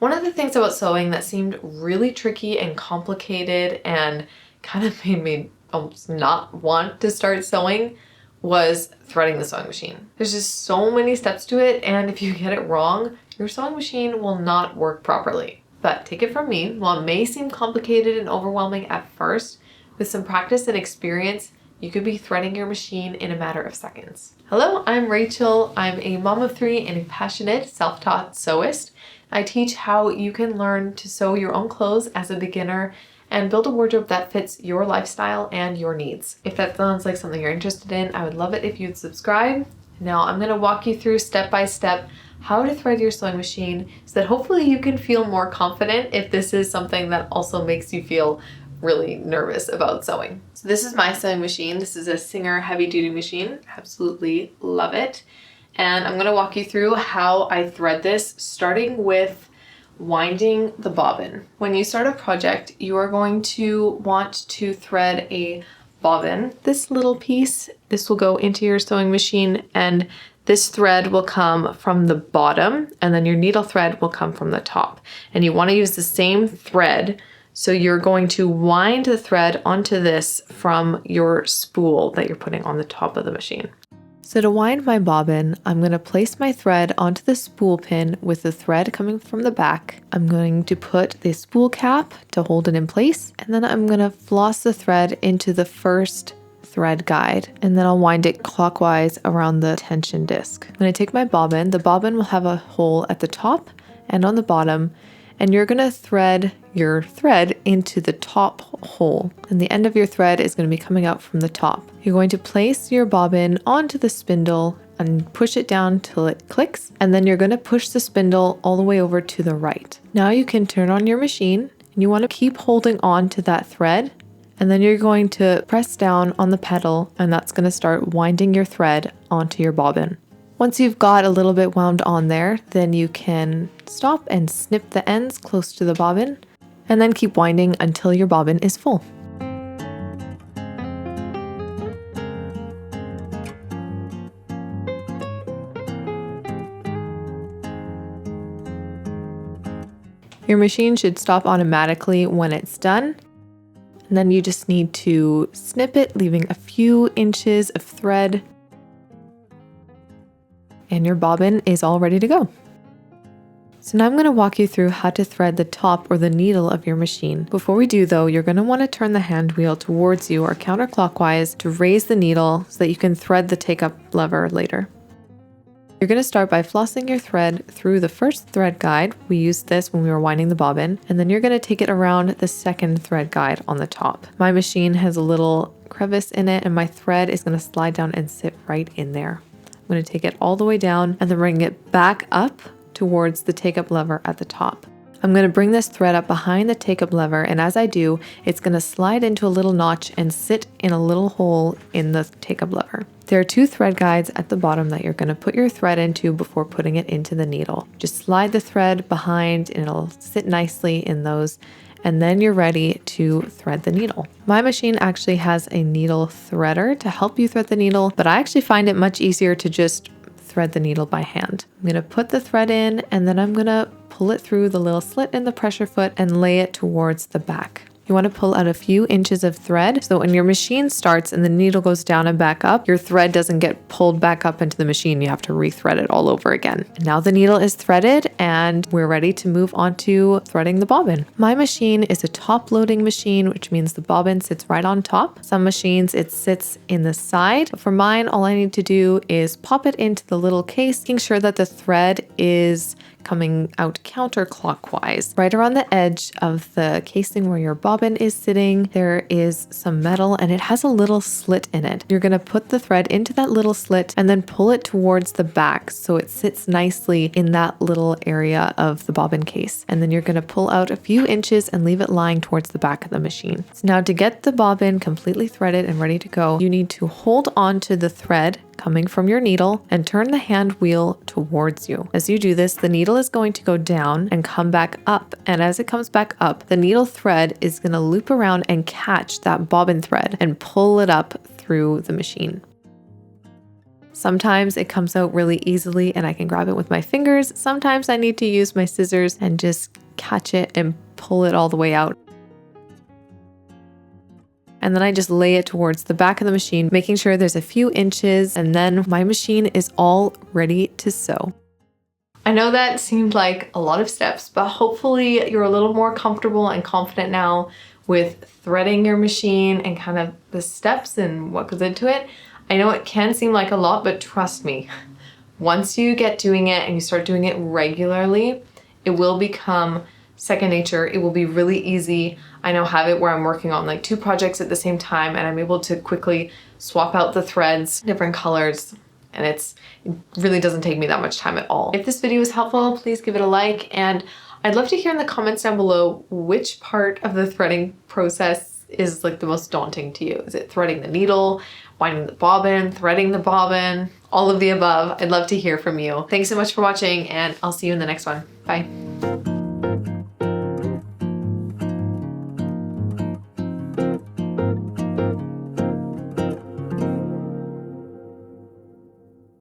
One of the things about sewing that seemed really tricky and complicated and kind of made me almost not want to start sewing was threading the sewing machine. There's just so many steps to it, and if you get it wrong, your sewing machine will not work properly. But take it from me, while it may seem complicated and overwhelming at first, with some practice and experience, you could be threading your machine in a matter of seconds. Hello, I'm Rachel. I'm a mom of 3 and a passionate self-taught sewist. I teach how you can learn to sew your own clothes as a beginner and build a wardrobe that fits your lifestyle and your needs. If that sounds like something you're interested in, I would love it if you'd subscribe. Now I'm going to walk you through step by step how to thread your sewing machine so that hopefully you can feel more confident if this is something that also makes you feel really nervous about sewing. So this is my sewing machine. This is a Singer heavy duty machine. Absolutely love it. And I'm going to walk you through how I thread this, starting with winding the bobbin. When you start a project, you are going to want to thread a bobbin. This little piece, this will go into your sewing machine, and this thread will come from the bottom, and then your needle thread will come from the top. And you want to use the same thread, so you're going to wind the thread onto this from your spool that you're putting on the top of the machine. So to wind my bobbin, I'm going to place my thread onto the spool pin with the thread coming from the back. I'm going to put the spool cap to hold it in place, and then I'm going to floss the thread into the first thread guide, and then I'll wind it clockwise around the tension disc. When I take my bobbin, the bobbin will have a hole at the top and on the bottom, and you're going to thread your thread into the top hole, and the end of your thread is going to be coming out from the top. You're going to place your bobbin onto the spindle and push it down till it clicks, and then you're going to push the spindle all the way over to the right. Now you can turn on your machine, and you want to keep holding on to that thread, and then you're going to press down on the pedal, and that's going to start winding your thread onto your bobbin. Once you've got a little bit wound on there, then you can stop and snip the ends close to the bobbin, and then keep winding until your bobbin is full. Your machine should stop automatically when it's done, and then you just need to snip it, leaving a few inches of thread, and your bobbin is all ready to go. So now I'm going to walk you through how to thread the top or the needle of your machine. Before we do though, you're going to want to turn the hand wheel towards you or counterclockwise to raise the needle so that you can thread the take-up lever later. You're going to start by flossing your thread through the first thread guide. We used this when we were winding the bobbin, and then you're going to take it around the second thread guide on the top. My machine has a little crevice in it, and my thread is going to slide down and sit right in there. I'm going to take it all the way down and then bring it back up towards the take-up lever at the top. I'm going to bring this thread up behind the take-up lever, and as I do, it's going to slide into a little notch and sit in a little hole in the take-up lever. There are 2 thread guides at the bottom that you're going to put your thread into before putting it into the needle. Just slide the thread behind and it'll sit nicely in those, and then you're ready to thread the needle. My machine actually has a needle threader to help you thread the needle, but I actually find it much easier to just thread the needle by hand. I'm going to put the thread in, and then I'm going to pull it through the little slit in the pressure foot and lay it towards the back. You want to pull out a few inches of thread so when your machine starts and the needle goes down and back up, your thread doesn't get pulled back up into the machine. You have to rethread it all over again. And now the needle is threaded and we're ready to move on to threading the bobbin. My machine is a top loading machine, which means the bobbin sits right on top. Some machines it sits in the side. But for mine, all I need to do is pop it into the little case, making sure that the thread is coming out counterclockwise. Right around the edge of the casing where your bobbin is sitting, there is some metal and it has a little slit in it. You're going to put the thread into that little slit and then pull it towards the back so it sits nicely in that little area of the bobbin case. And then you're going to pull out a few inches and leave it lying towards the back of the machine. So now to get the bobbin completely threaded and ready to go, you need to hold on to the thread coming from your needle and turn the hand wheel towards you. As you do this, the needle is going to go down and come back up. And as it comes back up, the needle thread is going to loop around and catch that bobbin thread and pull it up through the machine. Sometimes it comes out really easily and I can grab it with my fingers. Sometimes I need to use my scissors and just catch it and pull it all the way out. And then I just lay it towards the back of the machine, making sure there's a few inches, and then my machine is all ready to sew. I know that seemed like a lot of steps, but hopefully you're a little more comfortable and confident now with threading your machine and kind of the steps and what goes into it. I know it can seem like a lot, but trust me, once you get doing it and you start doing it regularly, it will become second nature. It will be really easy. I now have it where I'm working on like 2 projects at the same time and I'm able to quickly swap out the threads, different colors, and it really doesn't take me that much time at all. If this video was helpful, please give it a like, and I'd love to hear in the comments down below which part of the threading process is like the most daunting to you. Is it threading the needle, winding the bobbin, threading the bobbin, all of the above? I'd love to hear from you. Thanks so much for watching, and I'll see you in the next one. Bye.